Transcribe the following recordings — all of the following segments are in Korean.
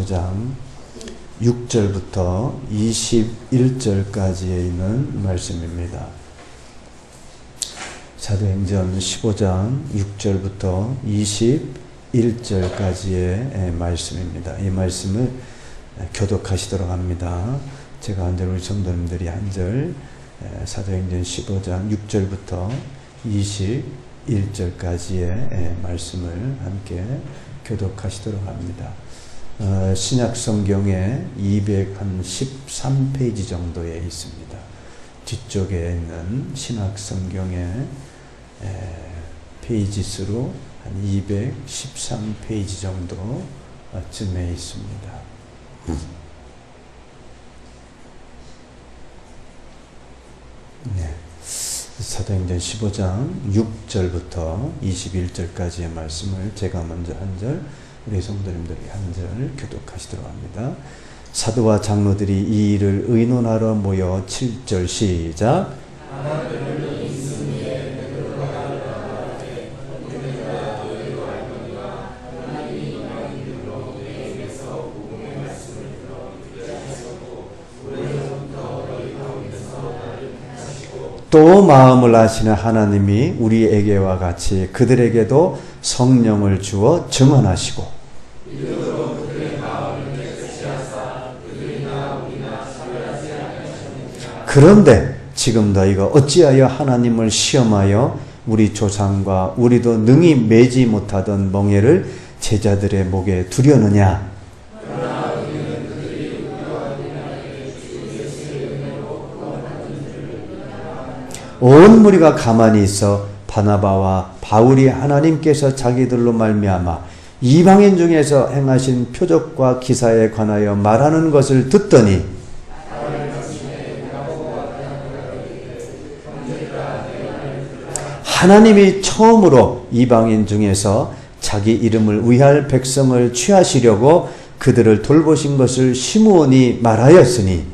5장 6절부터 21절까지에 있는 말씀입니다. 사도행전 15장 6절부터 21절까지의 말씀입니다. 이 말씀을 교독하시도록 합니다. 제가 한 절, 우리 성도님들이 한 절, 사도행전 15장 6절부터 21절까지의 말씀을 함께 교독하시도록 합니다. 신약 성경에 213페이지 정도에 있습니다. 뒤쪽에 있는 신약 성경의 페이지 수로 한 213페이지 정도쯤에 있습니다. 네. 사도행전 15장 6절부터 21절까지의 말씀을 제가 먼저 한 절, 우리 성도님들이 한 절 교독하시도록 합니다. 사도와 장로들이 이 일을 의논하러 모여 7절 시작. 또 마음을 아시는 하나님이 우리에게와 같이 그들에게도 성령을 주어 증언하시고 그런데 지금 너희가 어찌하여 하나님을 시험하여 우리 조상과 우리도 능히 매지 못하던 멍에를 제자들의 목에 두려느냐. 온 무리가 가만히 있어 바나바와 바울이 하나님께서 자기들로 말미암아 이방인 중에서 행하신 표적과 기사에 관하여 말하는 것을 듣더니 하나님이 처음으로 이방인 중에서 자기 이름을 위할 백성을 취하시려고 그들을 돌보신 것을 시므온이 말하였으니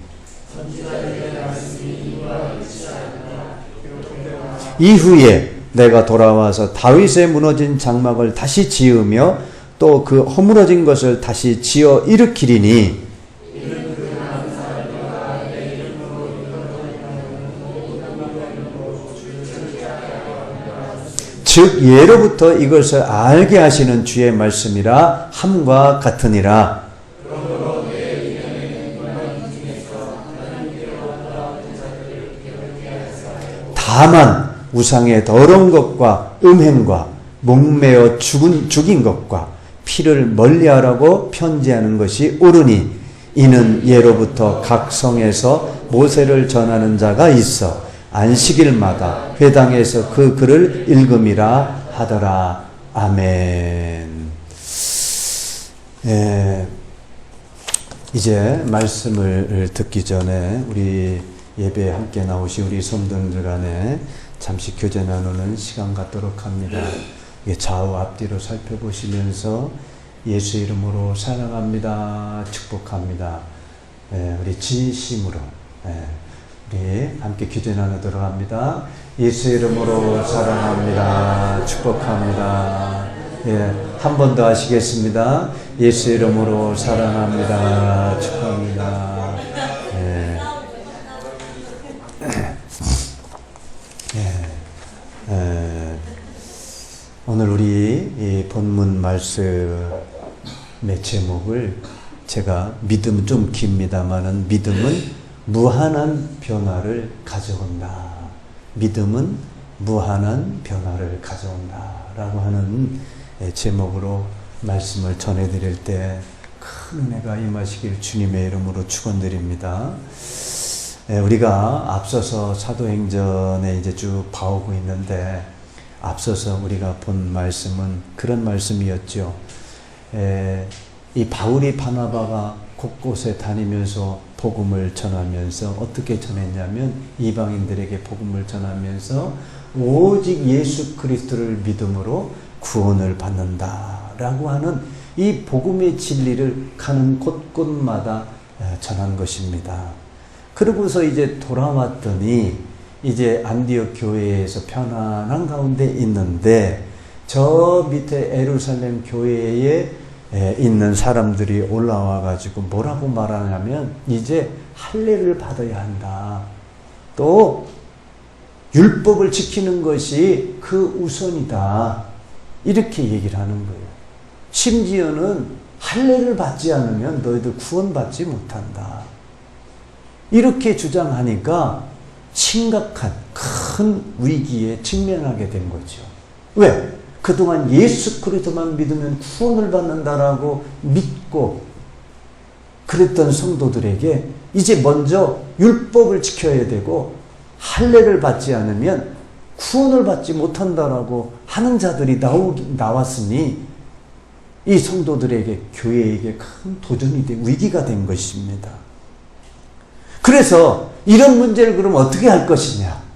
이후에 내가 돌아와서 다윗의 무너진 장막을 다시 지으며 또 그 허물어진 것을 다시 지어 일으키리니 즉 예로부터 이것을 알게 하시는 주의 말씀이라 함과 같으니라. 다만 우상의 더러운 것과 음행과 목매어 죽인 것과 피를 멀리하라고 편지하는 것이 옳으니 이는 예로부터 각 성에서 모세를 전하는 자가 있어 안식일마다 회당에서 그 글을 읽음이라 하더라. 아멘. 이제 말씀을 듣기 전에 우리 예배에 함께 나오신 우리 성도들 간에 잠시 교제 나누는 시간 갖도록 합니다. 좌우 앞뒤로 살펴보시면서 예수 이름으로 사랑합니다, 축복합니다. 우리 진심으로 우리 함께 교제 나누도록 합니다. 예수 이름으로 사랑합니다, 축복합니다. 한 번 더 하시겠습니다. 예수 이름으로 사랑합니다, 축복합니다. 오늘 우리 이 본문 말씀의 제목을 제가 믿음은 좀 깁니다만은 믿음은 무한한 변화를 가져온다. 믿음은 무한한 변화를 가져온다. 라고 하는 제목으로 말씀을 전해드릴 때 큰 은혜가 임하시길 주님의 이름으로 축원드립니다. 우리가 앞서서 사도행전에 이제 쭉 봐오고 있는데 앞서서 우리가 본 말씀은 그런 말씀이었죠. 이 바울이 바나바가 곳곳에 다니면서 복음을 전하면서 어떻게 전했냐면 이방인들에게 복음을 전하면서 오직 예수 그리스도를 믿음으로 구원을 받는다라고 하는 이 복음의 진리를 가는 곳곳마다 전한 것입니다. 그러고서 이제 돌아왔더니 이제 안디옥 교회에서 편안한 가운데 있는데 저 밑에 예루살렘 교회에 있는 사람들이 올라와 가지고 뭐라고 말하냐면 이제 할례를 받아야 한다. 또 율법을 지키는 것이 그 우선이다. 이렇게 얘기를 하는 거예요. 심지어는 할례를 받지 않으면 너희들 구원받지 못한다. 이렇게 주장하니까 심각한 큰 위기에 직면하게 된 거죠. 왜? 그동안 예수 그리스도만 믿으면 구원을 받는다라고 믿고 그랬던 성도들에게 이제 먼저 율법을 지켜야 되고 할례를 받지 않으면 구원을 받지 못한다라고 하는 자들이 나왔으니 이 성도들에게 교회에게 큰 도전이 위기가 된 것입니다. 그래서 이런 문제를 그럼 어떻게 할 것이냐?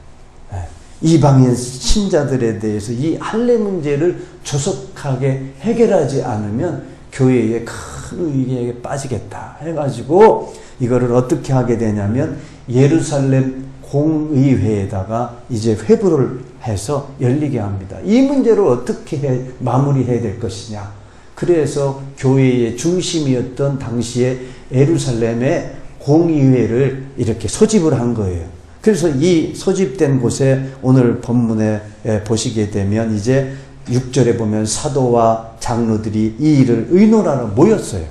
이방인 신자들에 대해서 이 할례 문제를 조속하게 해결하지 않으면 교회에 큰 위기에 빠지겠다 해가지고 이거를 어떻게 하게 되냐면 예루살렘 공의회에다가 이제 회부를 해서 열리게 합니다. 이 문제를 어떻게 마무리해야 될 것이냐. 그래서 교회의 중심이었던 당시에 예루살렘의 공의회를 이렇게 소집을 한 거예요. 그래서 이 소집된 곳에 오늘 본문에 보시게 되면 이제 6절에 보면 사도와 장로들이 이 일을 의논하러 모였어요.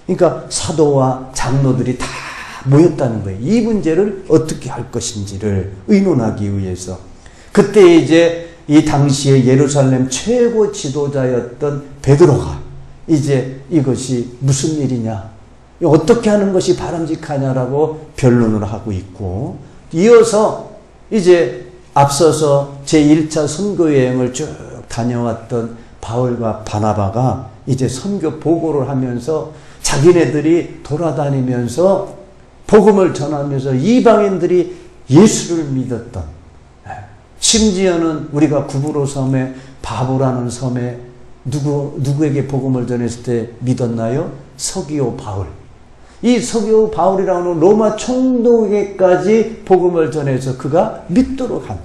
그러니까 사도와 장로들이 다 모였다는 거예요. 이 문제를 어떻게 할 것인지를 의논하기 위해서. 그때 이제 이 당시에 예루살렘 최고 지도자였던 베드로가 이제 이것이 무슨 일이냐, 어떻게 하는 것이 바람직하냐라고 변론을 하고 있고, 이어서 이제 앞서서 제1차 선교 여행을 쭉 다녀왔던 바울과 바나바가 이제 선교 보고를 하면서 자기네들이 돌아다니면서 복음을 전하면서 이방인들이 예수를 믿었던, 심지어는 우리가 구브로 섬에 바보라는 섬에 누구에게 복음을 전했을 때 믿었나요? 서기오 바울. 이 서기오 바울이라는 로마 총독에까지 복음을 전해서 그가 믿도록 한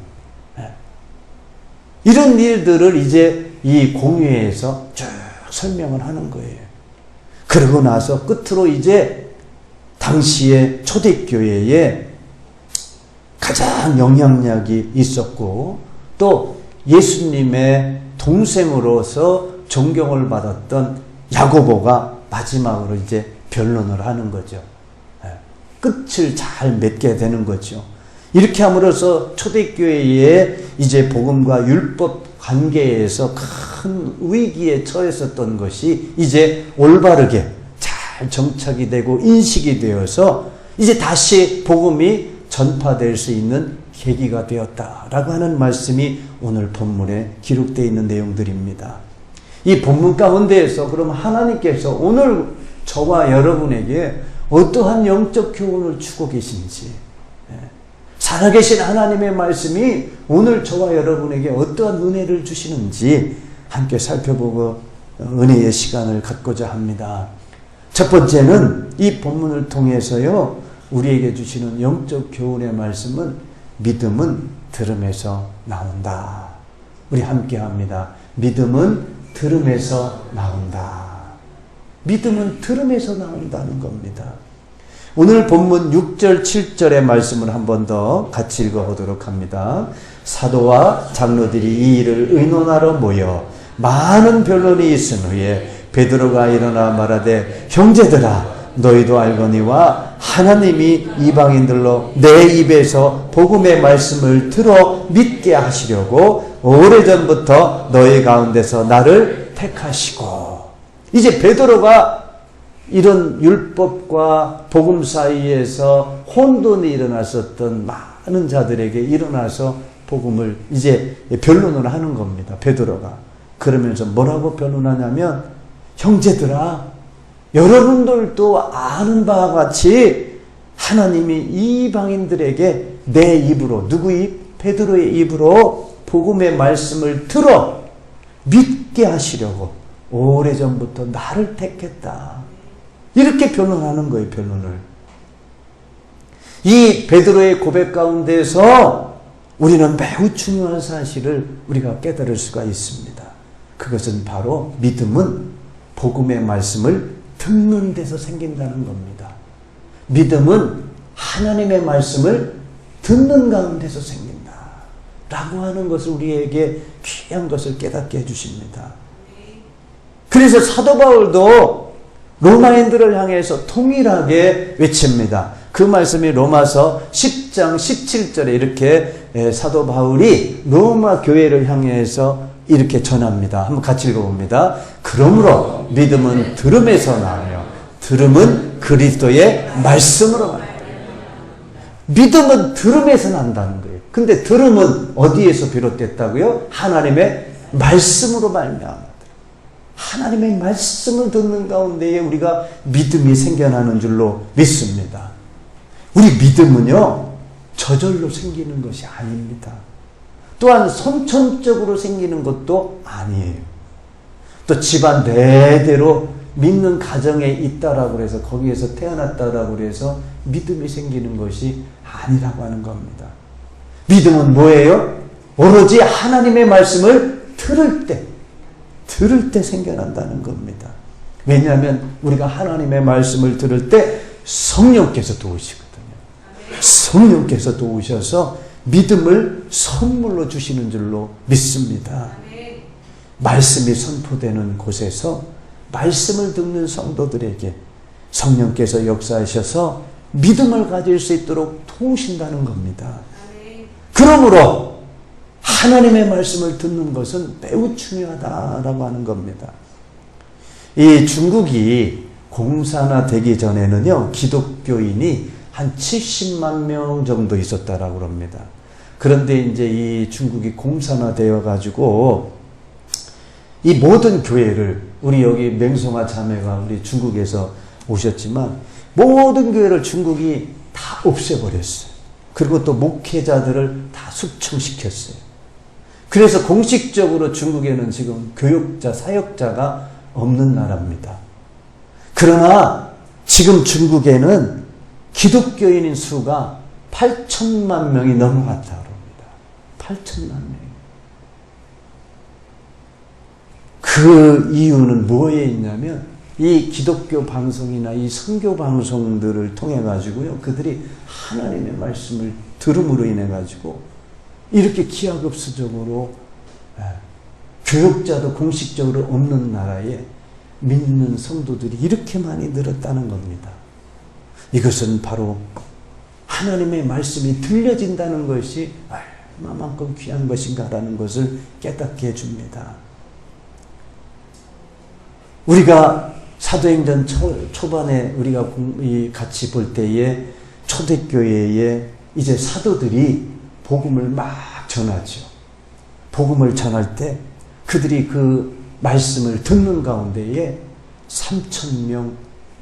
이런 일들을 이제 이 공회에서 쭉 설명을 하는 거예요. 그러고 나서 끝으로 이제 당시에 초대교회에 가장 영향력이 있었고 또 예수님의 동생으로서 존경을 받았던 야고보가 마지막으로 이제 변론을 하는 거죠. 끝을 잘 맺게 되는 거죠. 이렇게 함으로써 초대교회에 이제 복음과 율법 관계에서 큰 위기에 처했었던 것이 이제 올바르게 잘 정착이 되고 인식이 되어서 이제 다시 복음이 전파될 수 있는 계기가 되었다라고 하는 말씀이 오늘 본문에 기록되어 있는 내용들입니다. 이 본문 가운데에서 그럼 하나님께서 오늘 저와 여러분에게 어떠한 영적 교훈을 주고 계신지, 살아계신 하나님의 말씀이 오늘 저와 여러분에게 어떠한 은혜를 주시는지 함께 살펴보고 은혜의 시간을 갖고자 합니다. 첫 번째는 이 본문을 통해서요, 우리에게 주시는 영적 교훈의 말씀은 믿음은 들음에서 나온다. 우리 함께 합니다. 믿음은 들음에서 나온다. 믿음은 들음에서 나온다는 겁니다. 오늘 본문 6절 7절의 말씀을 한 번 더 같이 읽어보도록 합니다. 사도와 장로들이 이 일을 의논하러 모여 많은 변론이 있은 후에 베드로가 일어나 말하되 형제들아 너희도 알거니와 하나님이 이방인들로 내 입에서 복음의 말씀을 들어 믿게 하시려고 오래전부터 너희 가운데서 나를 택하시고. 이제 베드로가 이런 율법과 복음 사이에서 혼돈이 일어났었던 많은 자들에게 일어나서 복음을 이제 변론을 하는 겁니다. 베드로가. 그러면서 뭐라고 변론하냐면 형제들아 여러분들도 아는 바와 같이 하나님이 이방인들에게 내 입으로, 누구 입? 베드로의 입으로 복음의 말씀을 들어 믿게 하시려고 오래전부터 나를 택했다. 이렇게 변론하는 거예요, 변론을. 이 베드로의 고백 가운데서 우리는 매우 중요한 사실을 우리가 깨달을 수가 있습니다. 그것은 바로 믿음은 복음의 말씀을 듣는 데서 생긴다는 겁니다. 믿음은 하나님의 말씀을 듣는 가운데서 생긴다 라고 하는 것을 우리에게 귀한 것을 깨닫게 해주십니다. 그래서 사도 바울도 로마인들을 향해서 동일하게 외칩니다. 그 말씀이 로마서 10장 17절에 이렇게 사도 바울이 로마 교회를 향해서 이렇게 전합니다. 한번 같이 읽어봅니다. 그러므로 믿음은 들음에서 나며 들음은 그리스도의 말씀으로 난다. 믿음은 들음에서 난다는 거예요. 근데 들음은 어디에서 비롯됐다고요? 하나님의 말씀으로 말미암아. 하나님의 말씀을 듣는 가운데에 우리가 믿음이 생겨나는 줄로 믿습니다. 우리 믿음은요, 저절로 생기는 것이 아닙니다. 또한 선천적으로 생기는 것도 아니에요. 또 집안 대대로 믿는 가정에 있다라고 해서 거기에서 태어났다라고 해서 믿음이 생기는 것이 아니라고 하는 겁니다. 믿음은 뭐예요? 오로지 하나님의 말씀을 들을 때 생겨난다는 겁니다. 왜냐하면 우리가 하나님의 말씀을 들을 때 성령께서 도우시거든요. 성령께서 도우셔서 믿음을 선물로 주시는 줄로 믿습니다. 말씀이 선포되는 곳에서 말씀을 듣는 성도들에게 성령께서 역사하셔서 믿음을 가질 수 있도록 도우신다는 겁니다. 그러므로 하나님의 말씀을 듣는 것은 매우 중요하다라고 하는 겁니다. 이 중국이 공산화되기 전에는요, 기독교인이 한 70만 명 정도 있었다라고 합니다. 그런데 이제 이 중국이 공산화되어 가지고 이 모든 교회를, 우리 여기 맹성아 자매가 우리 중국에서 오셨지만 모든 교회를 중국이 다 없애버렸어요. 그리고 또 목회자들을 다 숙청시켰어요. 그래서 공식적으로 중국에는 지금 교육자, 사역자가 없는 나라입니다. 그러나 지금 중국에는 기독교인인 수가 8천만 명이 넘어갔다고 합니다. 8천만 명. 그 이유는 뭐에 있냐면 이 기독교 방송이나 이 선교 방송들을 통해 가지고요, 그들이 하나님의 말씀을 들음으로 인해 가지고 이렇게 기하급수적으로 교육자도 공식적으로 없는 나라에 믿는 성도들이 이렇게 많이 늘었다는 겁니다. 이것은 바로 하나님의 말씀이 들려진다는 것이 얼마만큼 귀한 것인가라는 것을 깨닫게 해줍니다. 우리가 사도행전 초반에 우리가 같이 볼 때에 초대교회에 이제 사도들이 복음을 막 전하죠. 복음을 전할 때 그들이 그 말씀을 듣는 가운데에 3,000명,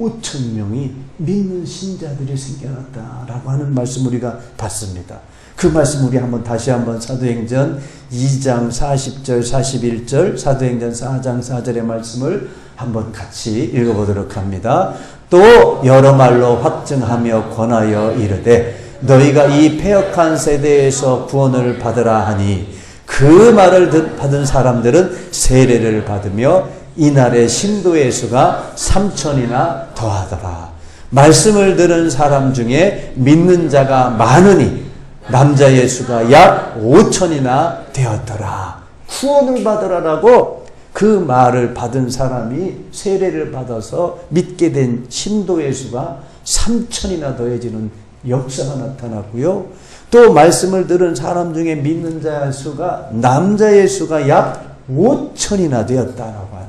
5,000명이 믿는 신자들이 생겨났다라고 하는 말씀 우리가 봤습니다. 그 말씀 우리 다시 한번 사도행전 2장 40절, 41절, 사도행전 4장 4절의 말씀을 한번 같이 읽어보도록 합니다. 또 여러 말로 확증하며 권하여 이르되 너희가 이 패역한 세대에서 구원을 받으라 하니 그 말을 받은 사람들은 세례를 받으며 이날의 신도의 수가 3,000이나 더하더라. 말씀을 들은 사람 중에 믿는 자가 많으니 남자의 수가 약 5,000이나 되었더라. 구원을 받으라라고 그 말을 받은 사람이 세례를 받아서 믿게 된 신도의 수가 3,000이나 더해지는 역사가 나타났고요. 또 말씀을 들은 사람 중에 믿는 자의 수가, 남자의 수가 약 5,000이나 되었다라고 하는,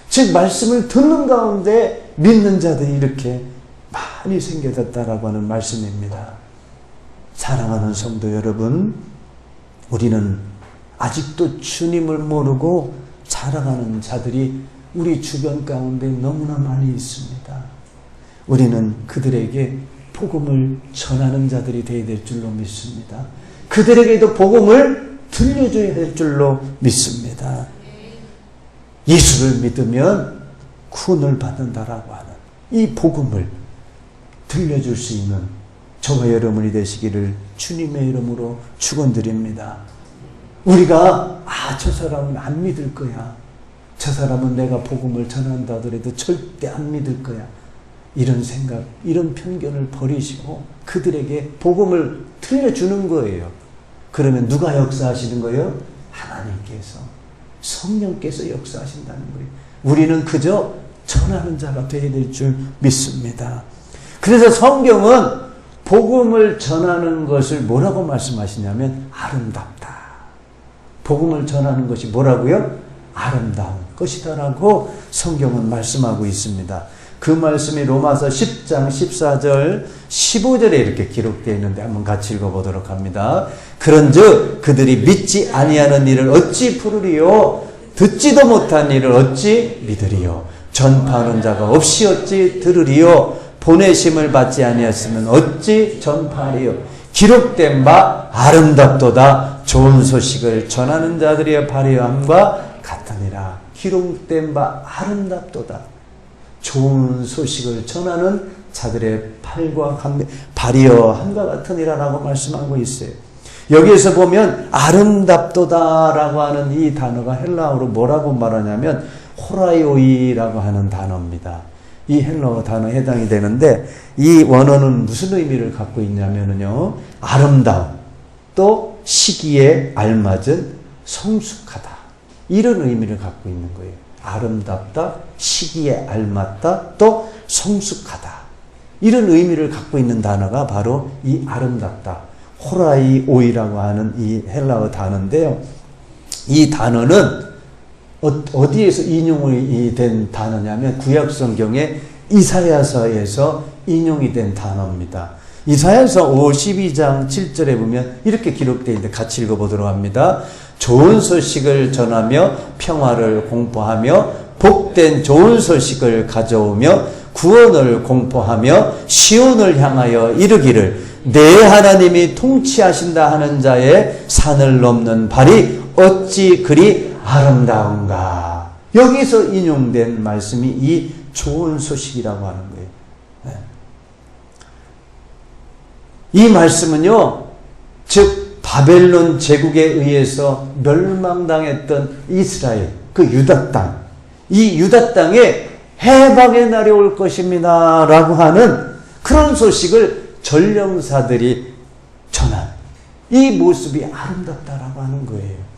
즉 말씀을 듣는 가운데 믿는 자들이 이렇게 많이 생겨졌다라고 하는 말씀입니다. 사랑하는 성도 여러분, 우리는 아직도 주님을 모르고 살아가는 자들이 우리 주변 가운데 너무나 많이 있습니다. 우리는 그들에게 복음을 전하는 자들이 되어야 될 줄로 믿습니다. 그들에게도 복음을 들려줘야 될 줄로 믿습니다. 예수를 믿으면 구원을 받는다라고 하는 이 복음을 들려줄 수 있는 저와 여러분이 되시기를 주님의 이름으로 축원드립니다. 우리가 저 사람은 안 믿을 거야, 저 사람은 내가 복음을 전한다 하더라도 절대 안 믿을 거야. 이런 생각, 이런 편견을 버리시고 그들에게 복음을 들려주는 거예요. 그러면 누가 역사하시는 거예요? 하나님께서, 성령께서 역사하신다는 거예요. 우리는 그저 전하는 자가 되어야 될 줄 믿습니다. 그래서 성경은 복음을 전하는 것을 뭐라고 말씀하시냐면 아름답다. 복음을 전하는 것이 뭐라고요? 아름다운 것이다라고 성경은 말씀하고 있습니다. 그 말씀이 로마서 10장 14절 15절에 이렇게 기록되어 있는데 한번 같이 읽어보도록 합니다. 그런즉 그들이 믿지 아니하는 일을 어찌 풀으리요? 듣지도 못한 일을 어찌 믿으리요? 전파하는 자가 없이 어찌 들으리요? 보내심을 받지 아니하였으면 어찌 전파하리요? 기록된 바 아름답도다. 좋은 소식을 전하는 자들의 발휘함과 같으니라. 기록된 바 아름답도다. 좋은 소식을 전하는 자들의 발휘함과 같으니라라고 말씀하고 있어요. 여기에서 보면 아름답도다라고 하는 이 단어가 헬라어로 뭐라고 말하냐면 호라이오이라고 하는 단어입니다. 이 헬라어 단어에 해당이 되는데 이 원어는 무슨 의미를 갖고 있냐면요, 아름다움, 또 시기에 알맞은 성숙하다, 이런 의미를 갖고 있는 거예요. 아름답다, 시기에 알맞다, 또 성숙하다, 이런 의미를 갖고 있는 단어가 바로 이 아름답다, 호라이오이라고 하는 이 헬라어 단어인데요. 이 단어는 어디에서 인용이 된 단어냐면 구약성경의 이사야서에서 인용이 된 단어입니다. 이사야서 52장 7절에 보면 이렇게 기록되어 있는데 같이 읽어보도록 합니다. 좋은 소식을 전하며 평화를 공포하며 복된 좋은 소식을 가져오며 구원을 공포하며 시온을 향하여 이르기를 내 하나님이 통치하신다 하는 자의 산을 넘는 발이 어찌 그리 아름다운가. 여기서 인용된 말씀이 이 좋은 소식이라고 하는 거예요. 네. 이 말씀은요, 즉 바벨론 제국에 의해서 멸망당했던 이스라엘, 그 유다 땅, 이 유다 땅에 해방의 날이 올 것입니다 라고 하는 그런 소식을 전령사들이 전한 이 모습이 아름답다라고 하는 거예요.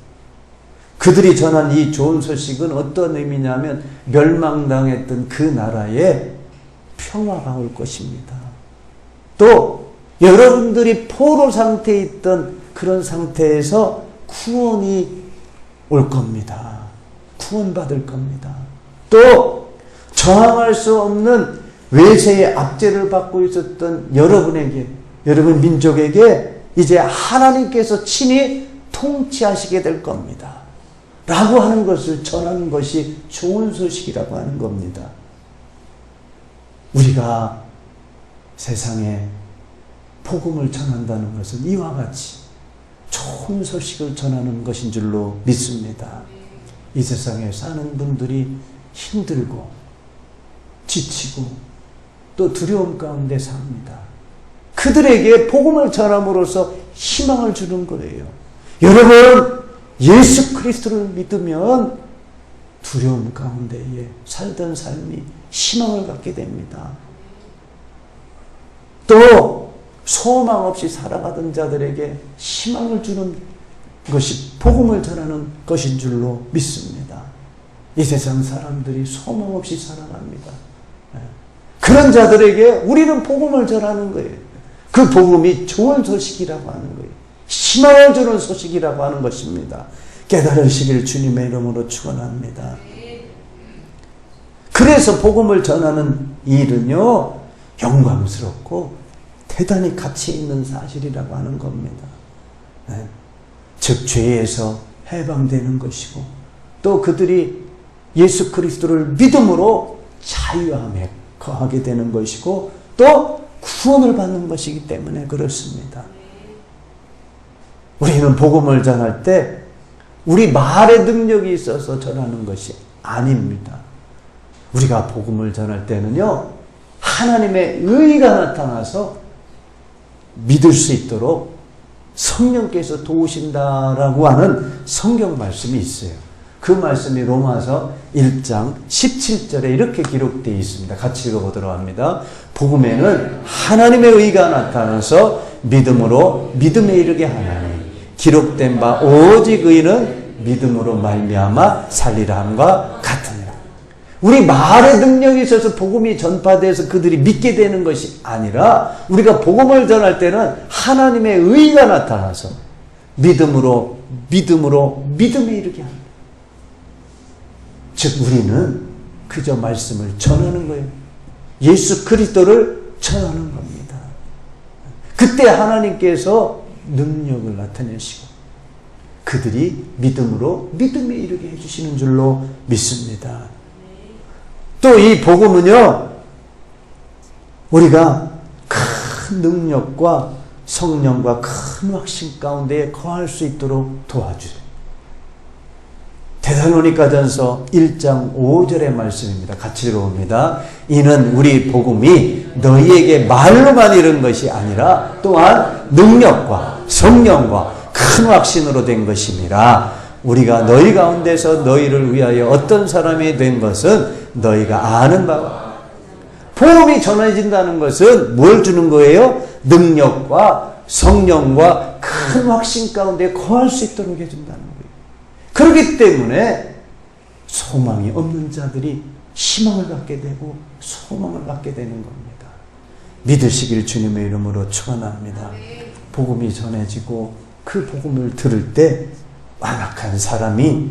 그들이 전한 이 좋은 소식은 어떤 의미냐면 멸망당했던 그 나라에 평화가 올 것입니다. 또 여러분들이 포로 상태에 있던 그런 상태에서 구원이 올 겁니다. 구원받을 겁니다. 또 저항할 수 없는 외세의 압제를 받고 있었던 여러분에게, 여러분 민족에게 이제 하나님께서 친히 통치하시게 될 겁니다 라고 하는 것을 전하는 것이 좋은 소식이라고 하는 겁니다. 우리가 세상에 복음을 전한다는 것은 이와 같이 좋은 소식을 전하는 것인 줄로 믿습니다. 이 세상에 사는 분들이 힘들고 지치고 또 두려움 가운데 삽니다. 그들에게 복음을 전함으로써 희망을 주는 거예요. 여러분, 예수 그리스도를 믿으면 두려움 가운데에 살던 삶이 희망을 갖게 됩니다. 또 소망 없이 살아가던 자들에게 희망을 주는 것이 복음을 전하는 것인 줄로 믿습니다. 이 세상 사람들이 소망 없이 살아갑니다. 그런 자들에게 우리는 복음을 전하는 거예요. 그 복음이 좋은 소식이라고 하는 거예요. 희망을 주는 소식이라고 하는 것입니다. 깨달으시길 주님의 이름으로 축원합니다. 그래서 복음을 전하는 일은요, 영광스럽고 대단히 가치 있는 사실이라고 하는 겁니다. 네. 즉 죄에서 해방되는 것이고 또 그들이 예수 그리스도를 믿음으로 자유함에 거하게 되는 것이고 또 구원을 받는 것이기 때문에 그렇습니다. 우리는 복음을 전할 때 우리 말의 능력이 있어서 전하는 것이 아닙니다. 우리가 복음을 전할 때는요, 하나님의 의가 나타나서 믿을 수 있도록 성령께서 도우신다라고 하는 성경 말씀이 있어요. 그 말씀이 로마서 1장 17절에 이렇게 기록되어 있습니다. 같이 읽어보도록 합니다. 복음에는 하나님의 의가 나타나서 믿음으로 믿음에 이르게 하나니 기록된 바 오직 의는 믿음으로 말미암아 살리라 함과 같으니라. 우리 말의 능력이 있어서 복음이 전파돼서 그들이 믿게 되는 것이 아니라 우리가 복음을 전할 때는 하나님의 의가 나타나서 믿음으로 믿음에 이르게 합니다. 즉 우리는 그저 말씀을 전하는 거예요. 예수 그리스도를 전하는 겁니다. 그때 하나님께서 능력을 나타내시고 그들이 믿음으로 믿음에 이르게 해주시는 줄로 믿습니다. 또 이 복음은요, 우리가 큰 능력과 성령과 큰 확신 가운데 거할 수 있도록 도와주세요. 데살로니가전서 1장 5절의 말씀입니다. 같이 읽어봅니다. 이는 우리 복음이 너희에게 말로만 이른 것이 아니라 또한 능력과 성령과 큰 확신으로 된 것임이라. 우리가 너희 가운데서 너희를 위하여 어떤 사람이 된 것은 너희가 아는 바와. 복음이 전해진다는 것은 뭘 주는 거예요? 능력과 성령과 큰 확신 가운데 거할 수 있도록 해준다는 거예요. 그렇기 때문에 소망이 없는 자들이 희망을 갖게 되고 소망을 갖게 되는 겁니다. 믿으시길 주님의 이름으로 축원합니다. 복음이 전해지고 그 복음을 들을 때 완악한 사람이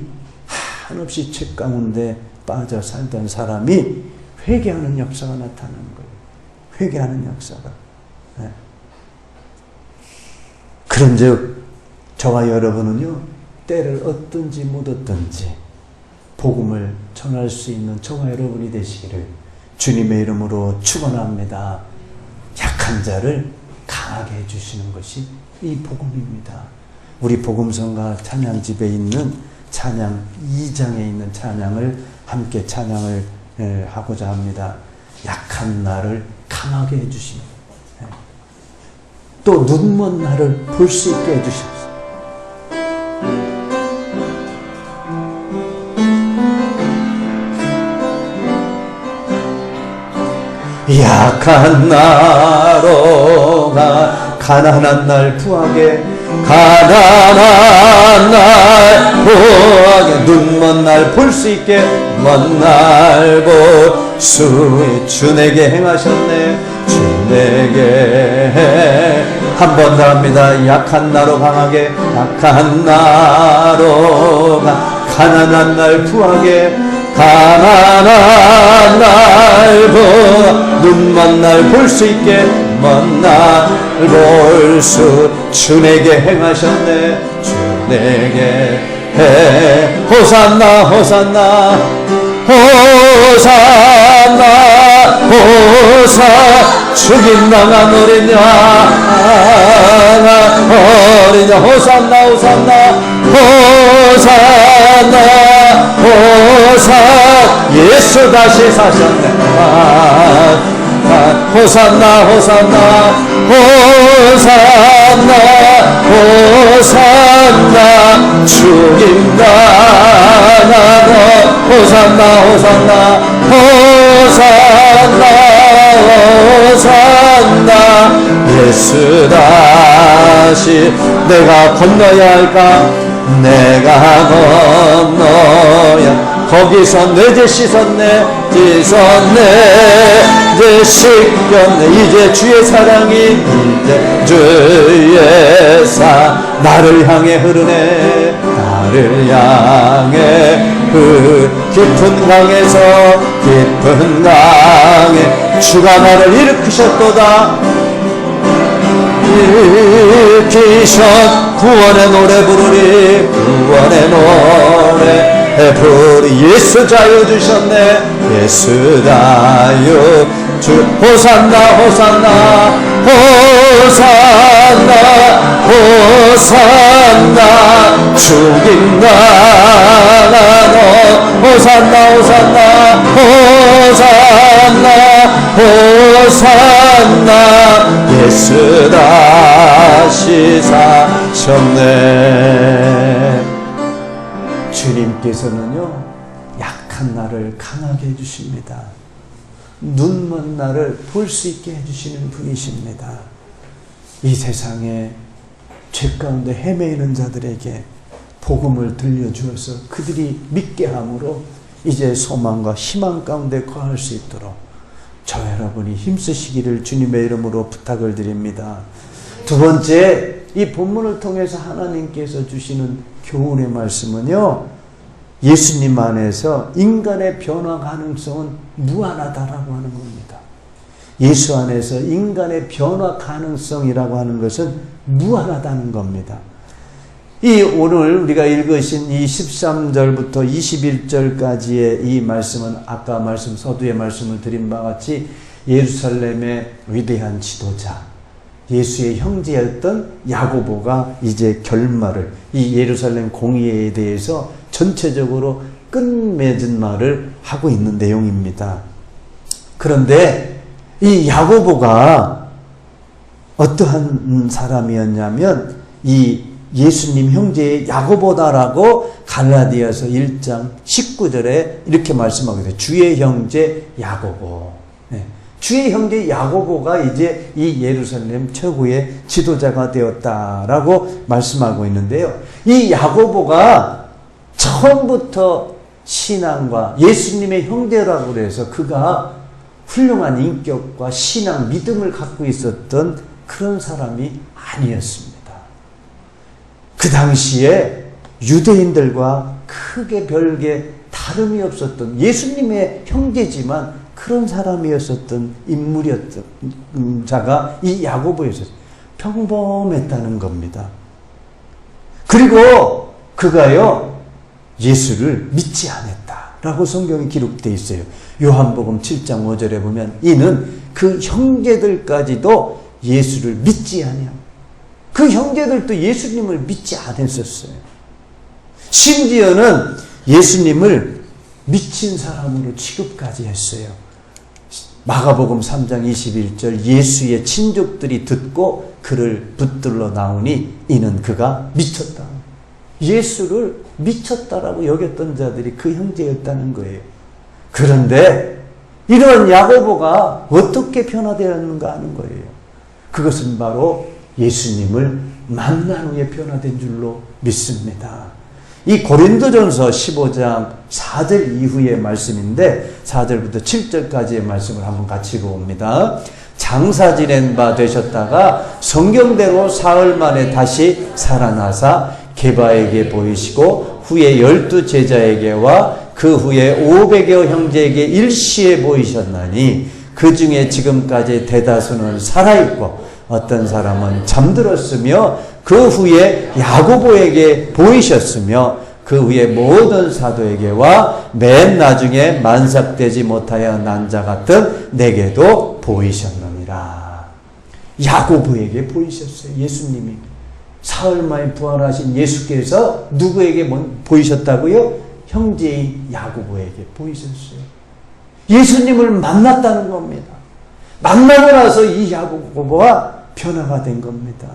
한없이 죄 가운데 빠져 살던 사람이 회개하는 역사가 나타나는 거예요. 회개하는 역사가. 네. 그런즉 저와 여러분은요, 때를 얻든지 못 얻든지 복음을 전할 수 있는 저와 여러분이 되시기를 주님의 이름으로 축원합니다. 약한 자를 강하게 해주시는 것이 이 복음입니다. 우리 복음성가 찬양집에 있는 찬양 2장에 있는 찬양을 함께 찬양을 하고자 합니다. 약한 나를 강하게 해주시고 또 눈먼 나를 볼 수 있게 해주시옵소서. 약한 나로가 가난한 날 부하게 가난한 날 부하게 눈먼 날 볼 수 있게 먼 날 볼 수 주 내게 행하셨네. 주 내게 한 번 더 합니다. 약한 나로 강하게 약한 나로 가난한 날 부하게 가난한 날 눈먼 날 볼 수 있게 먼 날 볼 수 주 내게 행하셨네. 주 내게 해 호산나 호산나 호산나 호산 죽임당한 어린 양 호산나 호산나 호산나 호산 예수 다시 사셨네. 호산나 호산나 호산나 호산나 죽임당한 호산나 호산나 호산나 호산나 예수 다시 내가 건너야 할까? 내가 건너야 거기서 내 죄 씻었네 씻었네 이제 씻겼네 이제 주의 사랑이 이제 주의 나를 향해 흐르네 나를 향해 그 깊은 강에서 깊은 강에 주가 나를 일으키셨도다 일으키셨 구원의 노래 부르리 구원의 노래 부르리 예수 자유 주셨네 예수 자유 주 호산나 호산나 호산나 호산나 죽임당한 호산나 호산나 호산나 호산나 예수 다시 사셨네. 주 주님께서는요, 약한 나를 강하게 해주십니다. 눈먼 나를 볼 수 있게 해주시는 분이십니다. 이 세상에 죄 가운데 헤매이는 자들에게 복음을 들려주어서 그들이 믿게 함으로 이제 소망과 희망 가운데 거할 수 있도록 저 여러분이 힘쓰시기를 주님의 이름으로 부탁을 드립니다. 두 번째, 이 본문을 통해서 하나님께서 주시는 교훈의 말씀은요, 예수님 안에서 인간의 변화 가능성은 무한하다라고 하는 겁니다. 예수 안에서 인간의 변화 가능성이라고 하는 것은 무한하다는 겁니다. 오늘 우리가 읽으신 이 13절부터 21절까지의 이 말씀은 아까 서두에 말씀을 드린 바와 같이 예루살렘의 위대한 지도자, 예수의 형제였던 야고보가 이제 결말을, 이 예루살렘 공의에 대해서 전체적으로 끝맺은 말을 하고 있는 내용입니다. 그런데 이 야고보가 어떠한 사람이었냐면 이 예수님 형제의 야고보다라고 갈라디아서 1장 19절에 이렇게 말씀하고 있어요. 주의 형제 야고보. 네. 주의 형제 야고보가 이제 이 예루살렘 최고의 지도자가 되었다라고 말씀하고 있는데요. 이 야고보가 처음부터 신앙과 예수님의 형제라고 해서 그가 훌륭한 인격과 신앙, 믿음을 갖고 있었던 그런 사람이 아니었습니다. 그 당시에 유대인들과 크게 별개 다름이 없었던 예수님의 형제지만 그런 사람이었었던 인물이었던 자가 이 야고보였어요. 평범했다는 겁니다. 그리고 그가요, 예수를 믿지 않았다라고 성경에 기록되어 있어요. 요한복음 7장 5절에 보면 이는 그 형제들까지도 예수를 믿지 아니하고 그 형제들도 예수님을 믿지 않았었어요. 심지어는 예수님을 미친 사람으로 취급까지 했어요. 마가복음 3장 21절 예수의 친족들이 듣고 그를 붙들러 나오니 이는 그가 미쳤다. 예수를 미쳤다라고 여겼던 자들이 그 형제였다는 거예요. 그런데 이런 야고보가 어떻게 변화되었는가 하는 거예요. 그것은 바로 예수님을 만난 후에 변화된 줄로 믿습니다. 이 고린도전서 15장 4절 이후의 말씀인데 4절부터 7절까지의 말씀을 한번 같이 읽어봅니다. 장사 지낸 바 되셨다가 성경대로 사흘 만에 다시 살아나사 게바에게 보이시고 후에 12 제자에게와 그 후에 500여 형제에게 일시에 보이셨나니 그 중에 지금까지 대다수는 살아있고 어떤 사람은 잠들었으며 그 후에 야고보에게 보이셨으며 그 후에 모든 사도에게와 맨 나중에 만삭되지 못하여 난 자 같은 내게도 보이셨느니라. 야고보에게 보이셨어요. 예수님이 사흘 만에 부활하신 예수께서 누구에게 보이셨다고요? 형제인 야고보에게 보이셨어요. 예수님을 만났다는 겁니다. 만나고 나서 이 야고보가 변화가 된 겁니다.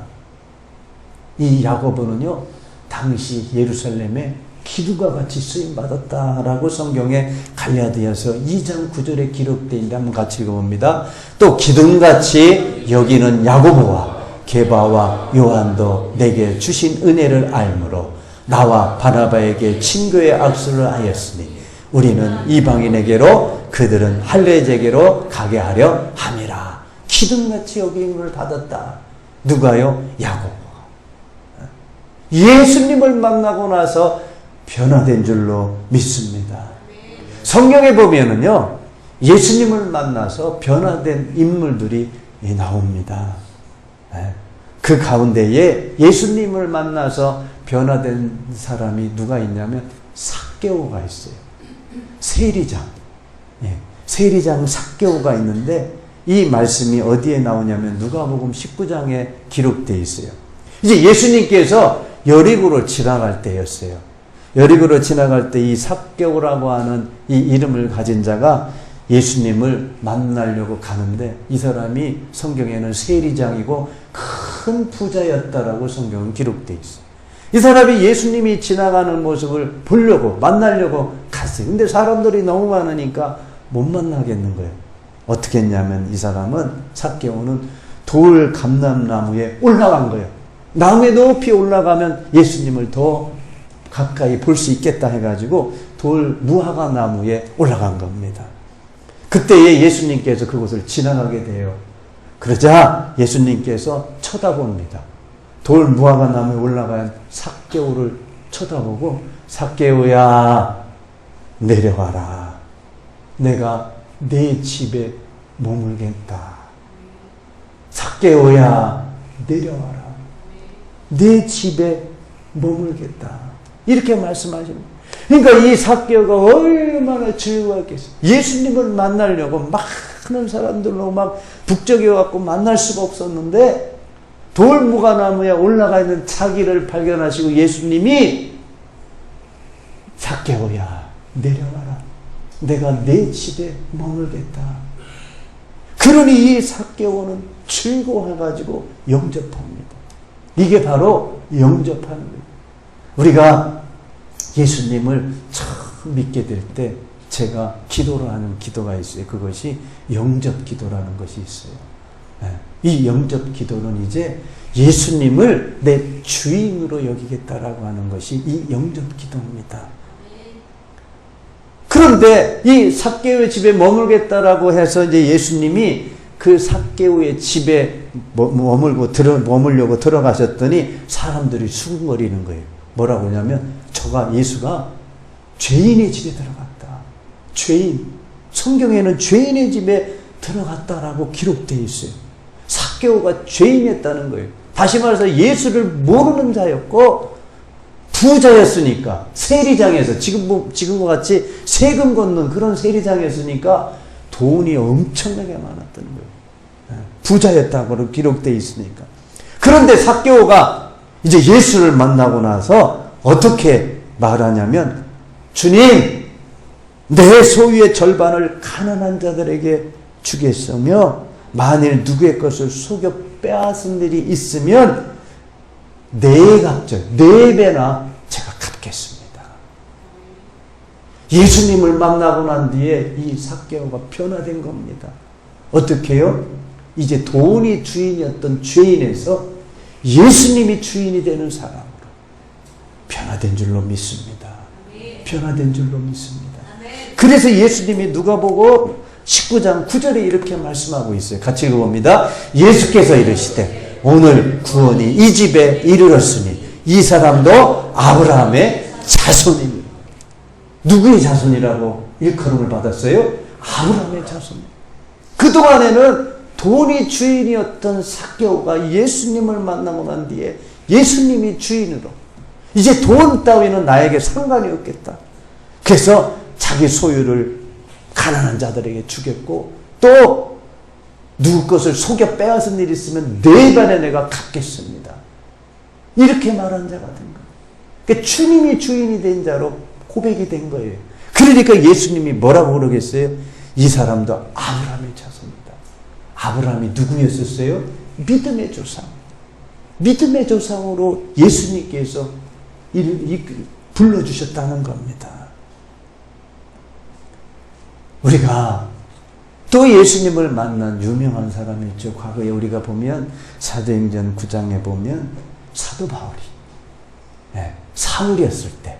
이 야고보는요, 당시 예루살렘에 기둥과 같이 쓰임받았다라고 성경에 갈라디아서 2장 9절에 기록되어 있는데 한번 같이 읽어봅니다. 또 기둥같이 여기는 야고보와 게바와 요한도 내게 주신 은혜를 알므로 나와 바나바에게 친교의 악수를 하였으니 우리는 이방인에게로 그들은 할례제게로 가게 하려 함이라. 기둥같이 여김을 받았다. 누가요? 야고보가. 예수님을 만나고 나서 변화된 줄로 믿습니다. 성경에 보면은요, 예수님을 만나서 변화된 인물들이 나옵니다. 그 가운데에 예수님을 만나서 변화된 사람이 누가 있냐면 삭개오가 있어요. 세리장. 세리장 삭개오가 있는데 이 말씀이 어디에 나오냐면 누가복음 19장에 기록되어 있어요. 이제 예수님께서 여리고를 지나갈 때였어요. 여리고를 지나갈 때 이 삭개오라고 하는 이 이름을 가진 자가 예수님을 만나려고 가는데 이 사람이 성경에는 세리장이고 큰 부자였다라고 성경은 기록되어 있어요. 이 사람이 예수님이 지나가는 모습을 보려고 만나려고 갔어요. 근데 사람들이 너무 많으니까 못 만나겠는 거예요. 어떻게 했냐면 이 사람은 삭개오는 돌 감람나무에 올라간 거예요. 나무에 높이 올라가면 예수님을 더 가까이 볼 수 있겠다 해가지고 돌 무화과 나무에 올라간 겁니다. 그때에 예수님께서 그곳을 지나가게 돼요. 그러자 예수님께서 쳐다봅니다. 돌 무화과 나무에 올라간 삭개오를 쳐다보고 삭개오야 내려와라. 내가 내 집에 머물겠다. 삭개오야 내려와라. 내 집에 머물겠다. 이렇게 말씀하십니다. 그러니까 이 삭개오가 얼마나 즐거웠겠어요. 예수님을 만나려고 많은 사람들로 막 북적여갖고 만날 수가 없었는데 돌무화과나무에 올라가 있는 자기를 발견하시고 예수님이 삭개오야 내려와라. 내가 내 집에 머물겠다. 그러니 이 삭개오는 즐거워해가지고 영접합니다. 이게 바로 영접하는 거예요. 우리가 예수님을 처음 믿게 될 때 제가 기도를 하는 기도가 있어요. 그것이 영접 기도라는 것이 있어요. 이 영접 기도는 이제 예수님을 내 주인으로 여기겠다라고 하는 것이 이 영접 기도입니다. 그런데 이 삭개오의 집에 머물겠다라고 해서 이제 예수님이 그 삭개오의 집에 머물려고 들어가셨더니 사람들이 수군거리는 거예요. 뭐라고 하냐면 예수가 죄인의 집에 들어갔다. 죄인. 성경에는 죄인의 집에 들어갔다라고 기록되어 있어요. 삭개오가 죄인이었다는 거예요. 다시 말해서 예수를 모르는 자였고 부자였으니까 세리장에서 지금과 같이 세금 걷는 그런 세리장이었으니까 돈이 엄청나게 많았던 거예요. 부자였다고 기록되어 있으니까. 그런데 삭개오가 이제 예수를 만나고 나서 어떻게 말하냐면 주님 내 소유의 절반을 가난한 자들에게 주겠으며 만일 누구의 것을 속여 빼앗은 일이 있으면 네 배나 제가 갚겠습니다. 예수님을 만나고 난 뒤에 이 삭개오가 변화된 겁니다. 어떻게 해요? 이제 돈이 주인이었던 죄인에서 예수님이 주인이 되는 사람으로 변화된 줄로 믿습니다. 변화된 줄로 믿습니다. 그래서 예수님이 누가복음 19장 9절에 이렇게 말씀하고 있어요. 같이 읽어봅니다. 예수께서 이르시되 오늘 구원이 이 집에 이르렀으니 이 사람도 아브라함의 자손이니. 누구의 자손이라고 일컬음을 받았어요? 아브라함의 자손. 그동안에는 돈이 주인이었던 삭개오가 예수님을 만나고 난 뒤에 예수님이 주인으로 이제 돈 따위는 나에게 상관이 없겠다. 그래서 자기 소유를 가난한 자들에게 주겠고 또 누구 것을 속여 빼앗은 일이 있으면 네 배에 내가 갚겠습니다. 이렇게 말한 자가 된 거예요. 그러니까 주님이 주인이 된 자로 고백이 된 거예요. 그러니까 예수님이 뭐라고 그러겠어요? 이 사람도 아브라함의 자손이다. 아브라함이 누구였었어요? 믿음의 조상. 믿음의 조상으로 예수님께서 불러주셨다는 겁니다. 우리가 또 예수님을 만난 유명한 사람이 있죠. 과거에 우리가 보면 사도행전 9장에 보면 사도 바울이 사울이었을 때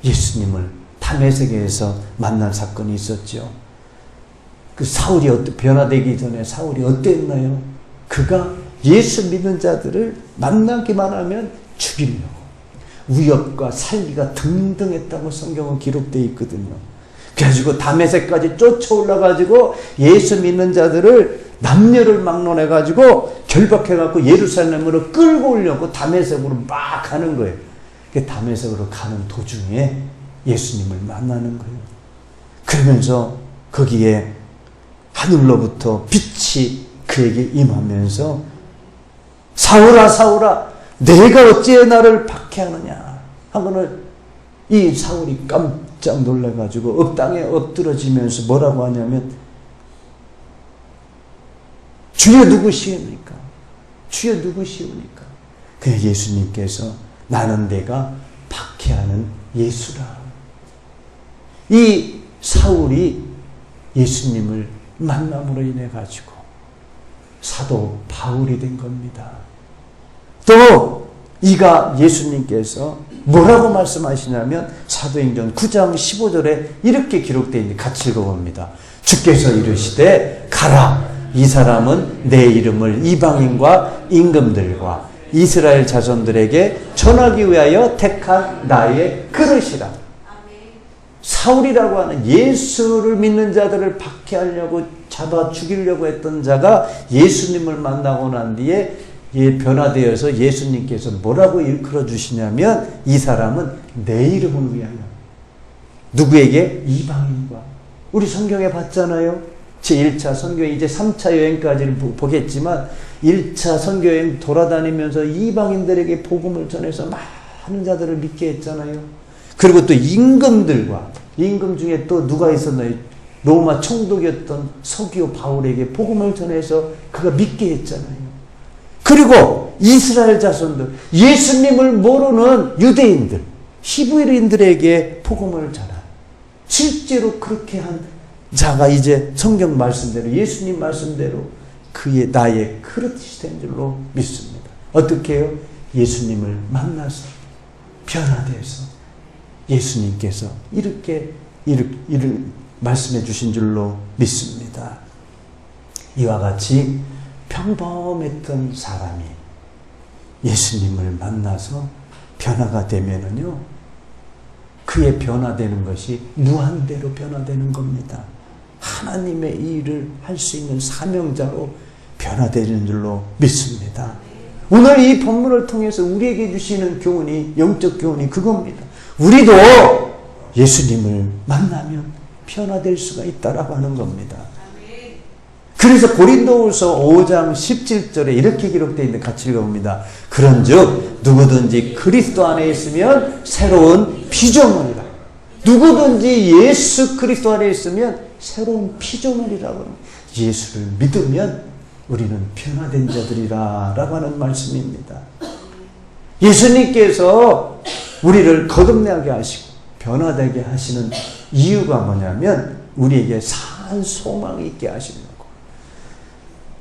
예수님을 다메섹에서 만난 사건이 있었죠. 그 사울이 변화되기 전에 사울이 어땠나요? 그가 예수 믿는 자들을 만나기만 하면 죽이려고 위협과 살기가 등등했다고 성경은 기록되어 있거든요. 그래가지고 다메섹까지 쫓아올라가지고 예수 믿는 자들을 남녀를 막론해가지고 결박해갖고 예루살렘으로 끌고 오려고 다메섹으로 막 가는 거예요. 다메섹으로 가는 도중에 예수님을 만나는 거예요. 그러면서 거기에 하늘로부터 빛이 그에게 임하면서 사울아 사울아 내가 어찌해 나를 박해하느냐 하고는 이 사울이 깜짝 놀라가지고 땅에 엎드러지면서 뭐라고 하냐면 주여 누구시옵니까? 주여 누구시옵니까? 그 예수님께서 나는 내가 박해하는 예수라. 이 사울이 예수님을 만남으로 인해 가지고 사도 바울이 된 겁니다. 또 이가 예수님께서 뭐라고 말씀하시냐면 사도행전 9장 15절에 이렇게 기록되어 있는데 같이 읽어봅니다. 주께서 이르시되 가라. 이 사람은 내 이름을 이방인과 임금들과 이스라엘 자손들에게 전하기 위하여 택한 나의 그릇이라. 사울이라고 하는 예수를 믿는 자들을 박해하려고 잡아 죽이려고 했던 자가 예수님을 만나고 난 뒤에 변화되어서 예수님께서 뭐라고 일컬어 주시냐면 이 사람은 내 이름을 위하여. 누구에게? 이방인과. 우리 성경에 봤잖아요. 제1차 선교회 이제 3차 여행까지를 보겠지만 1차 선교여행 돌아다니면서 이방인들에게 복음을 전해서 많은 자들을 믿게 했잖아요. 그리고 또 임금들과 임금 중에 또 누가 있었나요? 로마 총독이었던 서기오 바울에게 복음을 전해서 그가 믿게 했잖아요. 그리고 이스라엘 자손들, 예수님을 모르는 유대인들, 히브리인들에게 복음을 전한 실제로 그렇게 한 자가 이제 성경 말씀대로 예수님 말씀대로 그의 나의 그릇이 된 줄로 믿습니다. 어떻게 해요? 예수님을 만나서 변화돼서 예수님께서 이렇게 말씀해 주신 줄로 믿습니다. 이와 같이 평범했던 사람이 예수님을 만나서 변화가 되면은요, 그의 변화되는 것이 무한대로 변화되는 겁니다. 하나님의 일을 할 수 있는 사명자로 변화되는 줄로 믿습니다. 오늘 이 본문을 통해서 우리에게 주시는 교훈이, 영적 교훈이 그겁니다. 우리도 예수님을 만나면 변화될 수가 있다라고 하는 겁니다. 그래서 고린도후서 5장 17절에 이렇게 기록되어 있는데 같이 읽어봅니다. 그런즉 누구든지 그리스도 안에 있으면 새로운 피조물이라. 누구든지 예수 그리스도 안에 있으면 새로운 피조물이라고 합니다. 예수를 믿으면 우리는 변화된 자들이라 라고 하는 말씀입니다. 예수님께서 우리를 거듭나게 하시고 변화되게 하시는 이유가 뭐냐면 우리에게 산 소망이 있게 하시는 거고.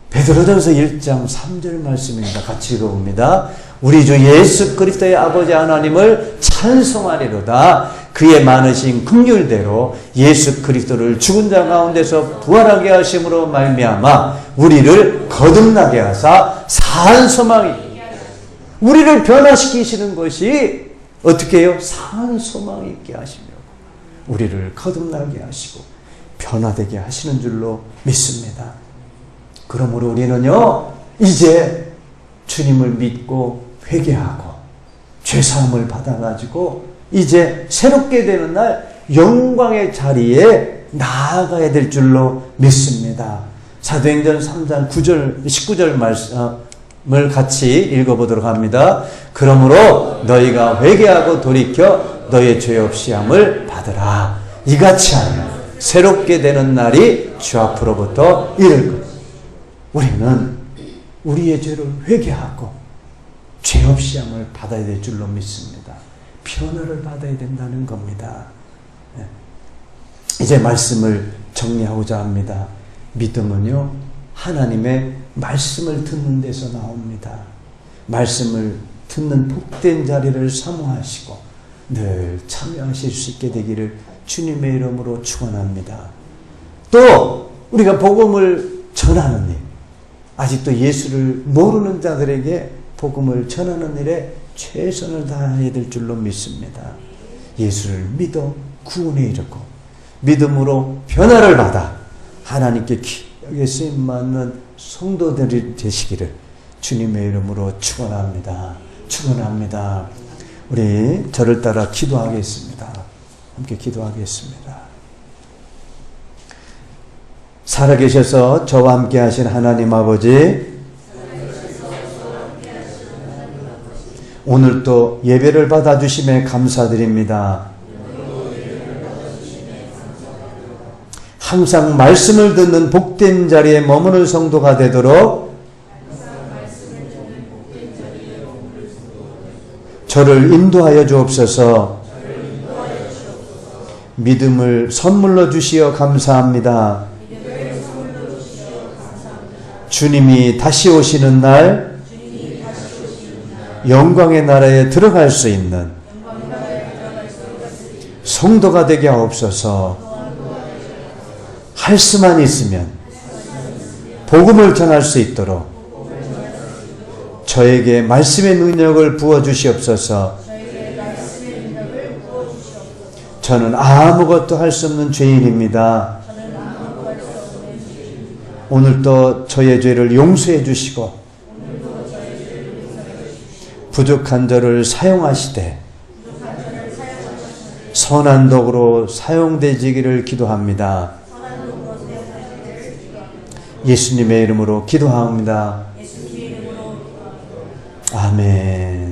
베드로전서 1장 3절 말씀입니다. 같이 읽어봅니다. 우리 주 예수 그리스도의 아버지 하나님을 찬송하리로다. 그의 많으신 긍휼대로 예수 그리스도를 죽은 자 가운데서 부활하게 하심으로 말미암아 우리를 거듭나게 하사 산 소망이, 우리를 변화시키시는 것이 어떻게 해요? 산 소망이 있게 하시려고 우리를 거듭나게 하시고 변화되게 하시는 줄로 믿습니다. 그러므로 우리는요, 이제 주님을 믿고 회개하고 죄사함을 받아가지고 이제 새롭게 되는 날 영광의 자리에 나아가야 될 줄로 믿습니다. 사도행전 3장 9절, 19절 말씀을 같이 읽어보도록 합니다. 그러므로 너희가 회개하고 돌이켜 너희의 죄 없이 함을 받으라. 이같이 하면 새롭게 되는 날이 주 앞으로부터 이를 것. 우리는 우리의 죄를 회개하고 죄 없이 함을 받아야 될 줄로 믿습니다. 변화를 받아야 된다는 겁니다. 이제 말씀을 정리하고자 합니다. 믿음은요, 하나님의 말씀을 듣는 데서 나옵니다. 말씀을 듣는 복된 자리를 사모하시고 늘 참여하실 수 있게 되기를 주님의 이름으로 축원합니다. 또 우리가 복음을 전하는 일, 아직도 예수를 모르는 자들에게 복음을 전하는 일에 최선을 다해야 될 줄로 믿습니다. 예수를 믿어 구원에 이르고 믿음으로 변화를 받아 하나님께 귀하게 쓰임받는 성도들이 되시기를 주님의 이름으로 축원합니다. 축원합니다. 우리 저를 따라 기도하겠습니다. 함께 기도하겠습니다. 살아계셔서 저와 함께 하신 하나님 아버지, 오늘도 예배를 받아주심에 감사드립니다. 항상 말씀을 듣는 복된 자리에 머무는 성도가 되도록 저를 인도하여 주옵소서. 믿음을 선물로 주시어 감사합니다. 주님이 다시 오시는 날 영광의 나라에 들어갈 수 있는 성도가 되게 하옵소서. 할 수만 있으면 복음을 전할 수 있도록 저에게 말씀의 능력을 부어주시옵소서. 저는 아무것도 할 수 없는 죄인입니다. 오늘도 저의 죄를 용서해 주시고 부족한 저를 사용하시되 선한 도구로 사용되시기를 기도합니다. 예수님의 이름으로 기도합니다. 아멘.